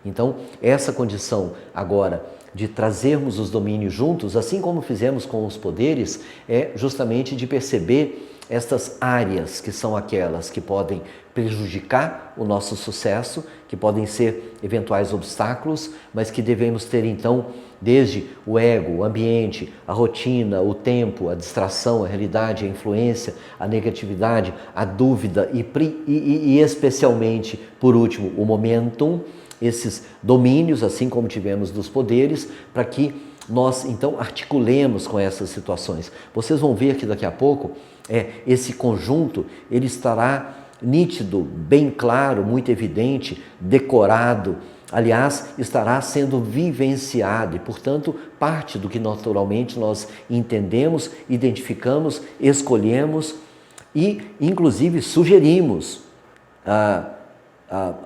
Então, essa condição agora de trazermos os domínios juntos, assim como fizemos com os poderes, é justamente de perceber estas áreas que são aquelas que podem prejudicar o nosso sucesso, que podem ser eventuais obstáculos, mas que devemos ter então, desde o ego, o ambiente, a rotina, o tempo, a distração, a realidade, a influência, a negatividade, a dúvida e especialmente, por último, o momentum, esses domínios, assim como tivemos dos poderes, para que nós então articulemos com essas situações. Vocês vão ver que daqui a pouco esse conjunto ele estará nítido, bem claro, muito evidente, decorado, aliás, estará sendo vivenciado e, portanto, parte do que naturalmente nós entendemos, identificamos, escolhemos e, inclusive, sugerimos,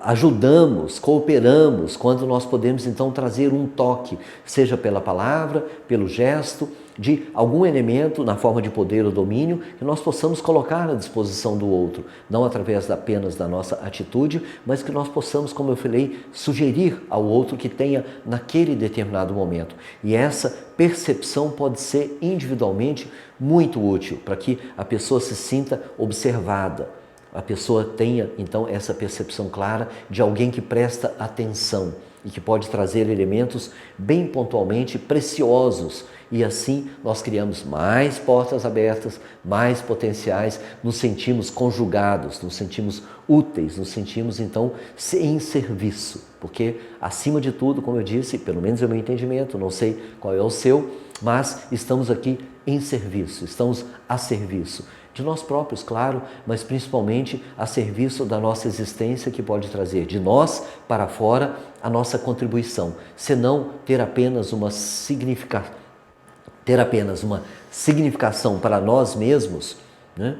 ajudamos, cooperamos, quando nós podemos então trazer um toque, seja pela palavra, pelo gesto, de algum elemento na forma de poder ou domínio que nós possamos colocar à disposição do outro, não através apenas da nossa atitude, mas que nós possamos, como eu falei, sugerir ao outro que tenha naquele determinado momento. E essa percepção pode ser individualmente muito útil para que a pessoa se sinta observada, a pessoa tenha então essa percepção clara de alguém que presta atenção e que pode trazer elementos bem pontualmente preciosos. E assim nós criamos mais portas abertas, mais potenciais, nos sentimos conjugados, nos sentimos úteis, nos sentimos então em serviço. Porque acima de tudo, como eu disse, pelo menos é o meu entendimento, não sei qual é o seu, mas estamos aqui em serviço, estamos a serviço de nós próprios, claro, mas principalmente a serviço da nossa existência, que pode trazer de nós para fora a nossa contribuição, senão ter apenas uma significação para nós mesmos, né?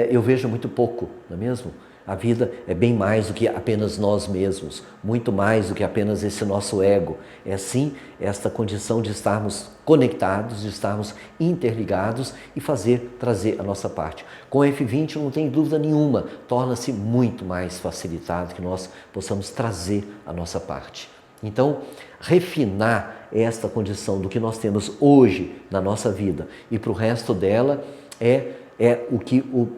Eu vejo muito pouco, não é mesmo? A vida é bem mais do que apenas nós mesmos, muito mais do que apenas esse nosso ego. É sim esta condição de estarmos conectados, de estarmos interligados e trazer a nossa parte. Com o F20 não tem dúvida nenhuma, torna-se muito mais facilitado que nós possamos trazer a nossa parte. Então, refinar esta condição do que nós temos hoje na nossa vida e para o resto dela é o que o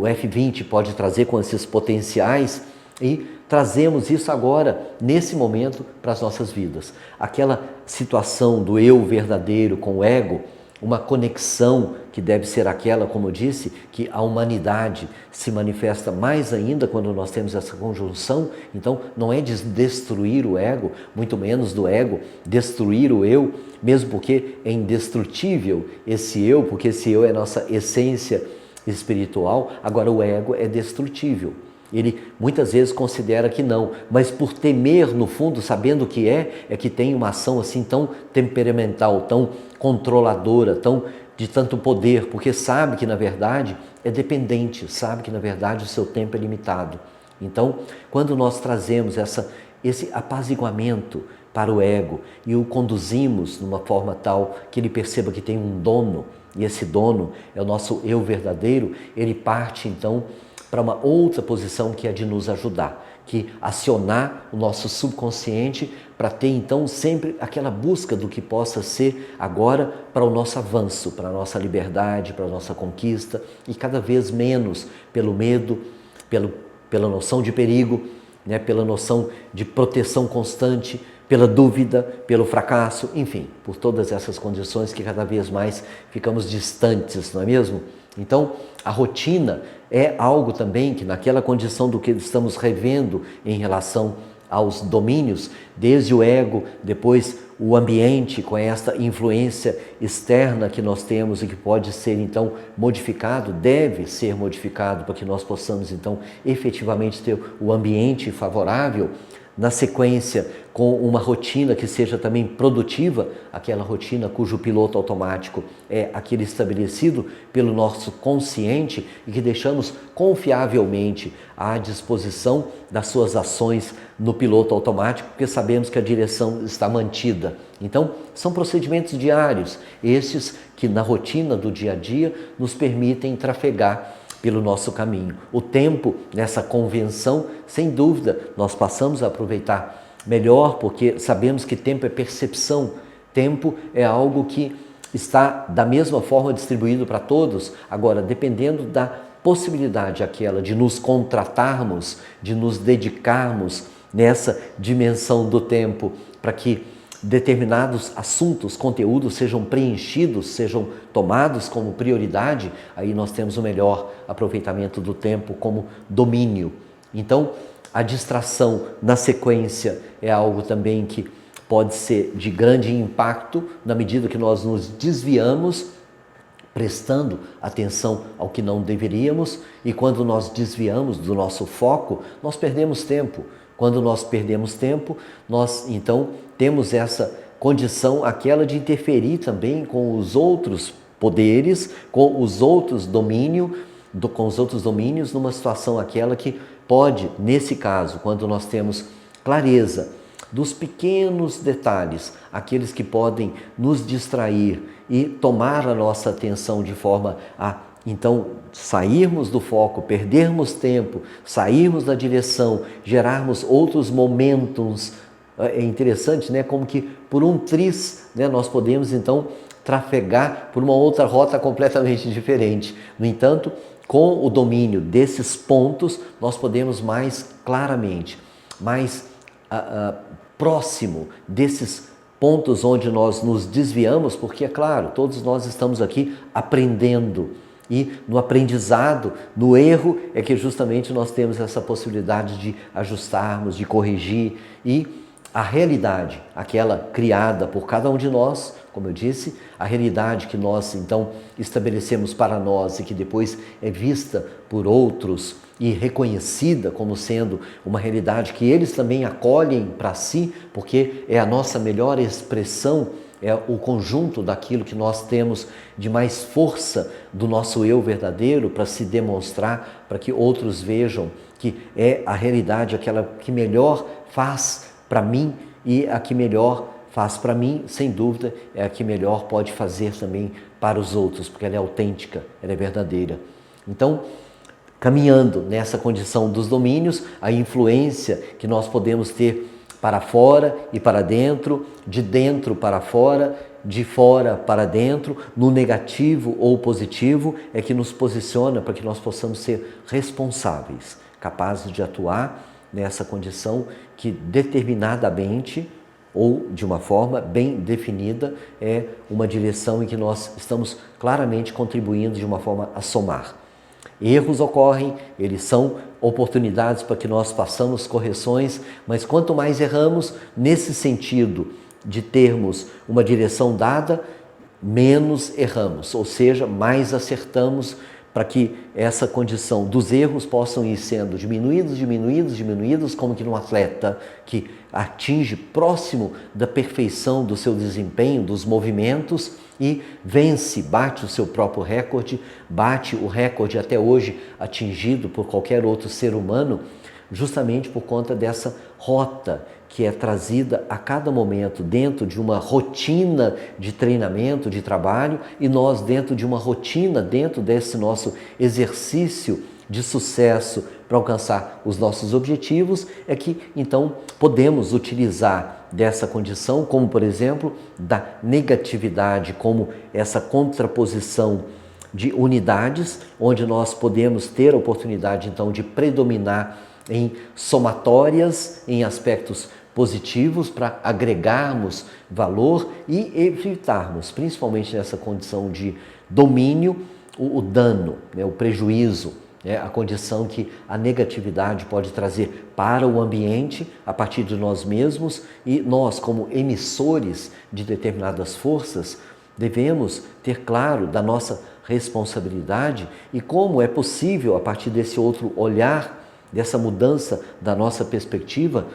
F20 pode trazer com esses potenciais, e trazemos isso agora, nesse momento, para as nossas vidas. Aquela situação do eu verdadeiro com o ego, uma conexão que deve ser aquela, como eu disse, que a humanidade se manifesta mais ainda quando nós temos essa conjunção. Então, não é de destruir o ego, muito menos do ego destruir o eu, mesmo porque é indestrutível esse eu, porque esse eu é a nossa essência espiritual. Agora, o ego é destrutível. Ele muitas vezes considera que não, mas por temer no fundo, sabendo que é que tem uma ação assim tão temperamental, tão controladora, de tanto poder, porque sabe que na verdade é dependente, sabe que na verdade o seu tempo é limitado. Então, quando nós trazemos esse apaziguamento para o ego e o conduzimos numa forma tal que ele perceba que tem um dono, e esse dono é o nosso eu verdadeiro, ele parte então para uma outra posição, que é de nos ajudar, que acionar o nosso subconsciente para ter então sempre aquela busca do que possa ser agora para o nosso avanço, para a nossa liberdade, para a nossa conquista, e cada vez menos pelo medo, pela noção de perigo, né, pela noção de proteção constante, pela dúvida, pelo fracasso, enfim, por todas essas condições que cada vez mais ficamos distantes, não é mesmo? Então, a rotina é algo também que, naquela condição do que estamos revendo em relação aos domínios, desde o ego, depois o ambiente, com esta influência externa que nós temos e que pode ser então modificado, deve ser modificado para que nós possamos então efetivamente ter o ambiente favorável. Na sequência, com uma rotina que seja também produtiva, aquela rotina cujo piloto automático é aquele estabelecido pelo nosso consciente e que deixamos confiavelmente à disposição das suas ações no piloto automático, porque sabemos que a direção está mantida. Então, são procedimentos diários, estes que na rotina do dia a dia nos permitem trafegar pelo nosso caminho. O tempo nessa convenção, sem dúvida, nós passamos a aproveitar melhor, porque sabemos que tempo é percepção, tempo é algo que está da mesma forma distribuído para todos. Agora, dependendo da possibilidade aquela de nos contratarmos, de nos dedicarmos nessa dimensão do tempo para que determinados assuntos, conteúdos sejam preenchidos, sejam tomados como prioridade, aí nós temos o melhor aproveitamento do tempo como domínio. Então, a distração na sequência é algo também que pode ser de grande impacto na medida que nós nos desviamos, prestando atenção ao que não deveríamos, e quando nós desviamos do nosso foco, nós perdemos tempo. Quando nós perdemos tempo, nós então temos essa condição, aquela de interferir também com os outros poderes, com os outros domínios, numa situação aquela que pode, nesse caso, quando nós temos clareza dos pequenos detalhes, aqueles que podem nos distrair e tomar a nossa atenção de forma a, então, sairmos do foco, perdermos tempo, sairmos da direção, gerarmos outros momentos. É interessante, né? Como que por um triz, né, nós podemos então trafegar por uma outra rota completamente diferente. No entanto, com o domínio desses pontos, nós podemos mais claramente, mais próximo desses pontos onde nós nos desviamos, porque é claro, todos nós estamos aqui aprendendo. E no aprendizado, no erro, é que justamente nós temos essa possibilidade de ajustarmos, de corrigir. E a realidade, aquela criada por cada um de nós, como eu disse, a realidade que nós então estabelecemos para nós e que depois é vista por outros e reconhecida como sendo uma realidade que eles também acolhem para si, porque é a nossa melhor expressão, é o conjunto daquilo que nós temos de mais força do nosso eu verdadeiro para se demonstrar, para que outros vejam que é a realidade, aquela que melhor faz para mim, e a que melhor faz para mim, sem dúvida, é a que melhor pode fazer também para os outros, porque ela é autêntica, ela é verdadeira. Então, caminhando nessa condição dos domínios, a influência que nós podemos ter para fora e para dentro, de dentro para fora, de fora para dentro, no negativo ou positivo, é que nos posiciona para que nós possamos ser responsáveis, capazes de atuar nessa condição que determinadamente ou de uma forma bem definida é uma direção em que nós estamos claramente contribuindo de uma forma a somar. Erros ocorrem, eles são oportunidades para que nós façamos correções, mas quanto mais erramos nesse sentido de termos uma direção dada, menos erramos, ou seja, mais acertamos para que essa condição dos erros possam ir sendo diminuídos, como que num atleta que atinge próximo da perfeição do seu desempenho, dos movimentos e vence, bate o seu próprio recorde, bate o recorde até hoje atingido por qualquer outro ser humano, justamente por conta dessa rota que é trazida a cada momento dentro de uma rotina de treinamento, de trabalho, e nós dentro de uma rotina, dentro desse nosso exercício de sucesso para alcançar os nossos objetivos, é que então podemos utilizar dessa condição, como por exemplo, da negatividade, como essa contraposição de unidades, onde nós podemos ter a oportunidade então de predominar em somatórias, em aspectos positivos para agregarmos valor e evitarmos, principalmente nessa condição de domínio, o dano, né, o prejuízo, né, a condição que a negatividade pode trazer para o ambiente a partir de nós mesmos, e nós, como emissores de determinadas forças, devemos ter claro da nossa responsabilidade e como é possível, a partir desse outro olhar, dessa mudança da nossa perspectiva,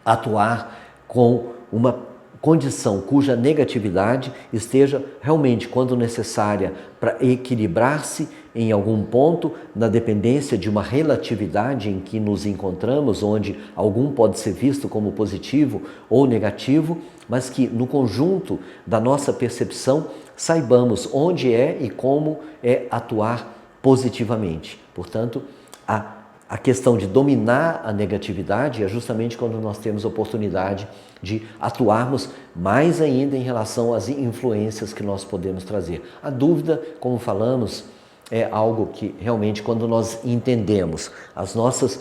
atuar com uma condição cuja negatividade esteja realmente, quando necessária, para equilibrar-se em algum ponto, na dependência de uma relatividade em que nos encontramos, onde algum pode ser visto como positivo ou negativo, mas que no conjunto da nossa percepção saibamos onde é e como é atuar positivamente. Portanto, a a questão de dominar a negatividade é justamente quando nós temos a oportunidade de atuarmos mais ainda em relação às influências que nós podemos trazer. A dúvida, como falamos, é algo que realmente, quando nós entendemos as nossas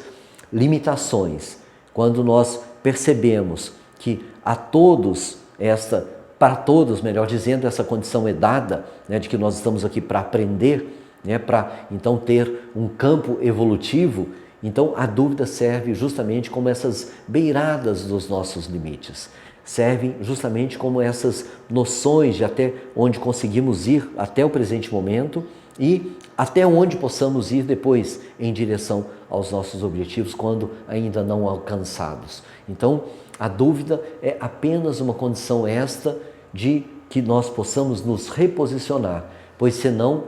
limitações, quando nós percebemos que para todos, melhor dizendo, essa condição é dada, né, de que nós estamos aqui para aprender, né, para então ter um campo evolutivo. Então a dúvida serve justamente como essas beiradas dos nossos limites, servem justamente como essas noções de até onde conseguimos ir até o presente momento e até onde possamos ir depois em direção aos nossos objetivos quando ainda não alcançados. Então a dúvida é apenas uma condição esta de que nós possamos nos reposicionar, pois se não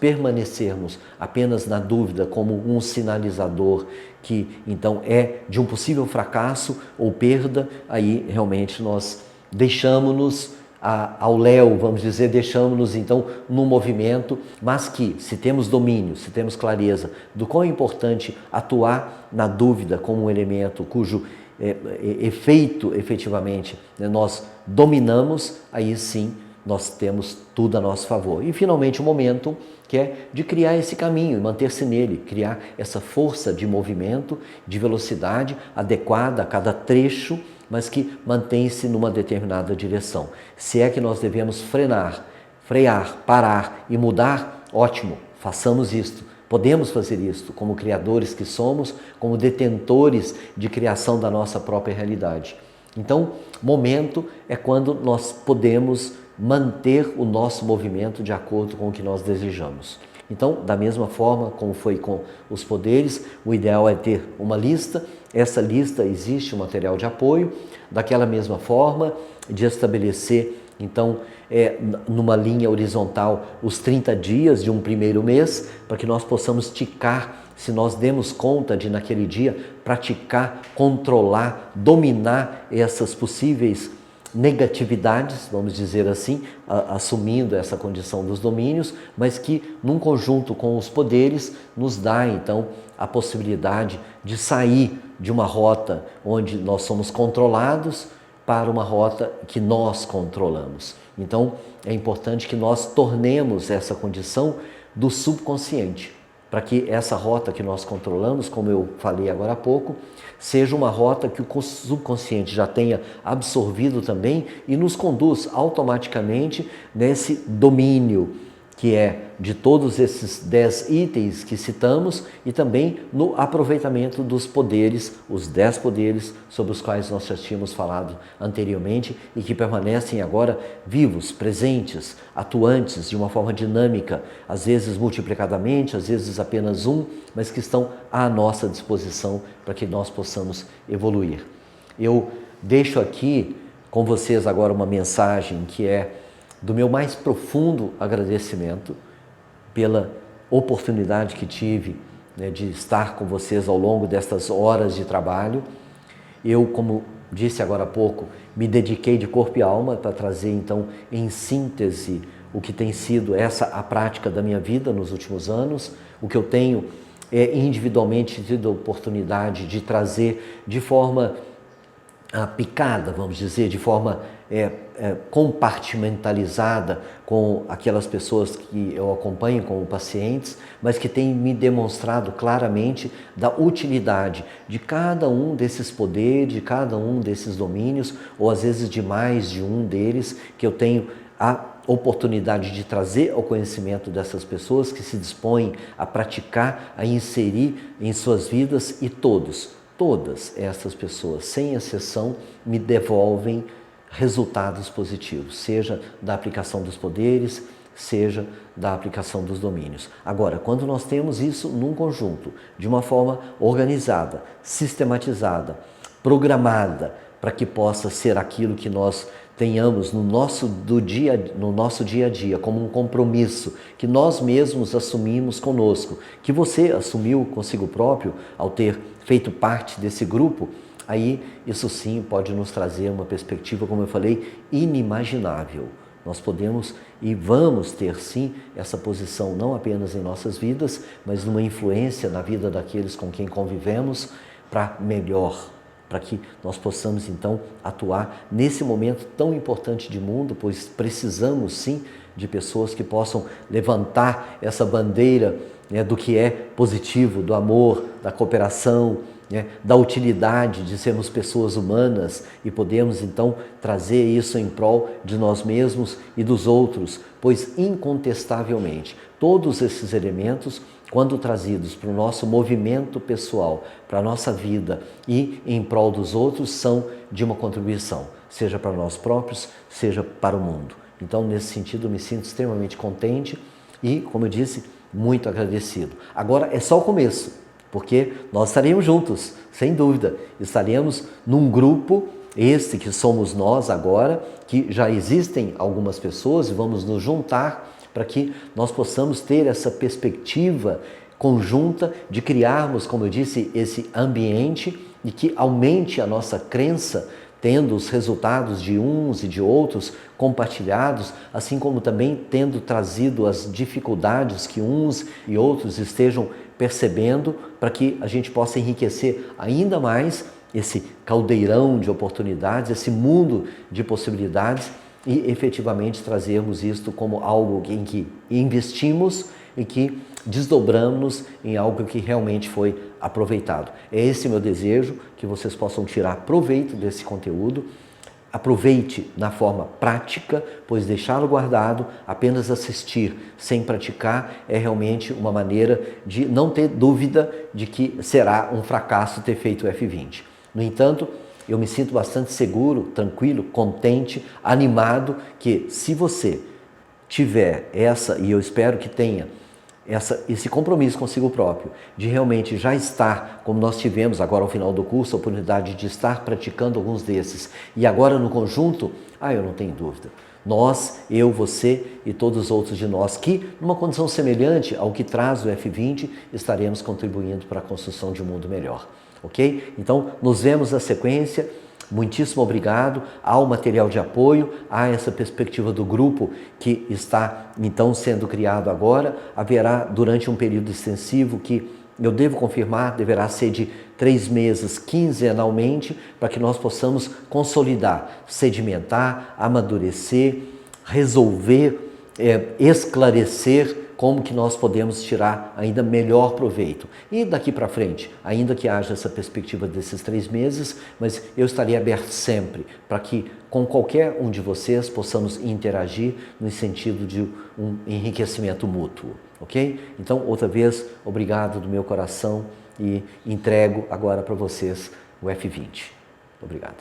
permanecermos apenas na dúvida como um sinalizador que então é de um possível fracasso ou perda, aí realmente nós deixamos-nos ao léu, vamos dizer, deixamos-nos então num movimento, mas que se temos domínio, se temos clareza do quão é importante atuar na dúvida como um elemento cujo efeito efetivamente, né, nós dominamos, aí sim nós temos tudo a nosso favor. E finalmente o momento que é de criar esse caminho, manter-se nele, criar essa força de movimento, de velocidade adequada a cada trecho, mas que mantém-se numa determinada direção. Se é que nós devemos frear, parar e mudar, ótimo, façamos isto. Podemos fazer isto como criadores que somos, como detentores de criação da nossa própria realidade. Então, momento é quando nós podemos manter o nosso movimento de acordo com o que nós desejamos. Então, da mesma forma como foi com os poderes, o ideal é ter uma lista. Essa lista existe um material de apoio. Daquela mesma forma, de estabelecer, então, numa linha horizontal, os 30 dias de um primeiro mês, para que nós possamos ticar, se nós demos conta de naquele dia, praticar, controlar, dominar essas possíveis negatividades, vamos dizer assim, assumindo essa condição dos domínios, mas que num conjunto com os poderes nos dá então a possibilidade de sair de uma rota onde nós somos controlados para uma rota que nós controlamos. Então é importante que nós tornemos essa condição do subconsciente, para que essa rota que nós controlamos, como eu falei agora há pouco, seja uma rota que o subconsciente já tenha absorvido também e nos conduz automaticamente nesse domínio que é de todos esses 10 itens que citamos e também no aproveitamento dos poderes, os 10 poderes sobre os quais nós já tínhamos falado anteriormente e que permanecem agora vivos, presentes, atuantes de uma forma dinâmica, às vezes multiplicadamente, às vezes apenas um, mas que estão à nossa disposição para que nós possamos evoluir. Eu deixo aqui com vocês agora uma mensagem que é do meu mais profundo agradecimento pela oportunidade que tive, né, de estar com vocês ao longo destas horas de trabalho. Eu, como disse agora há pouco, me dediquei de corpo e alma para trazer então em síntese o que tem sido a prática da minha vida nos últimos anos, o que eu tenho individualmente tido a oportunidade de trazer de forma picada, vamos dizer, de forma compartimentalizada com aquelas pessoas que eu acompanho como pacientes, mas que têm me demonstrado claramente da utilidade de cada um desses poderes, de cada um desses domínios, ou às vezes de mais de um deles, que eu tenho a oportunidade de trazer ao conhecimento dessas pessoas que se dispõem a praticar, a inserir em suas vidas, e todas essas pessoas, sem exceção, me devolvem resultados positivos, seja da aplicação dos poderes, seja da aplicação dos domínios. Agora, quando nós temos isso num conjunto, de uma forma organizada, sistematizada, programada, para que possa ser aquilo que nós tenhamos no nosso dia a dia, como um compromisso que nós mesmos assumimos conosco, que você assumiu consigo próprio ao ter feito parte desse grupo, aí isso sim pode nos trazer uma perspectiva, como eu falei, inimaginável. nós podemos e vamos ter sim essa posição não apenas em nossas vidas, mas numa influência na vida daqueles com quem convivemos para melhor, para que nós possamos então atuar nesse momento tão importante de mundo, pois precisamos sim de pessoas que possam levantar essa bandeira, né, do que é positivo, do amor, da cooperação, né, da utilidade de sermos pessoas humanas e podemos então trazer isso em prol de nós mesmos e dos outros, pois incontestavelmente todos esses elementos, quando trazidos para o nosso movimento pessoal, para a nossa vida e em prol dos outros, são de uma contribuição, seja para nós próprios, seja para o mundo. Então, nesse sentido, eu me sinto extremamente contente e, como eu disse, muito agradecido. Agora é só o começo, porque nós estaremos juntos, sem dúvida. Estaremos num grupo, este que somos nós agora, que já existem algumas pessoas e vamos nos juntar para que nós possamos ter essa perspectiva conjunta de criarmos, como eu disse, esse ambiente e que aumente a nossa crença, tendo os resultados de uns e de outros compartilhados, assim como também tendo trazido as dificuldades que uns e outros estejam percebendo, para que a gente possa enriquecer ainda mais esse caldeirão de oportunidades, esse mundo de possibilidades e efetivamente trazermos isto como algo em que investimos e que desdobramos em algo que realmente foi aproveitado. É esse meu desejo, que vocês possam tirar proveito desse conteúdo. Aproveite na forma prática, pois deixá-lo guardado, apenas assistir sem praticar é realmente uma maneira de não ter dúvida de que será um fracasso ter feito o F20. No entanto, eu me sinto bastante seguro, tranquilo, contente, animado, que se você tiver essa, e eu espero que tenha, esse compromisso consigo próprio, de realmente já estar, como nós tivemos agora ao final do curso, a oportunidade de estar praticando alguns desses, e agora no conjunto, eu não tenho dúvida. Nós, eu, você e todos os outros de nós que, numa condição semelhante ao que traz o F20, estaremos contribuindo para a construção de um mundo melhor. Ok? Então, nos vemos na sequência. Muitíssimo obrigado ao material de apoio, a essa perspectiva do grupo que está então sendo criado agora. Haverá durante um período extensivo que eu devo confirmar, deverá ser de 3 meses quinzenalmente, para que nós possamos consolidar, sedimentar, amadurecer, resolver, esclarecer como que nós podemos tirar ainda melhor proveito. E daqui para frente, ainda que haja essa perspectiva desses 3 meses, mas eu estarei aberto sempre para que com qualquer um de vocês possamos interagir no sentido de um enriquecimento mútuo, ok? Então, outra vez, obrigado do meu coração e entrego agora para vocês o F20. Obrigado.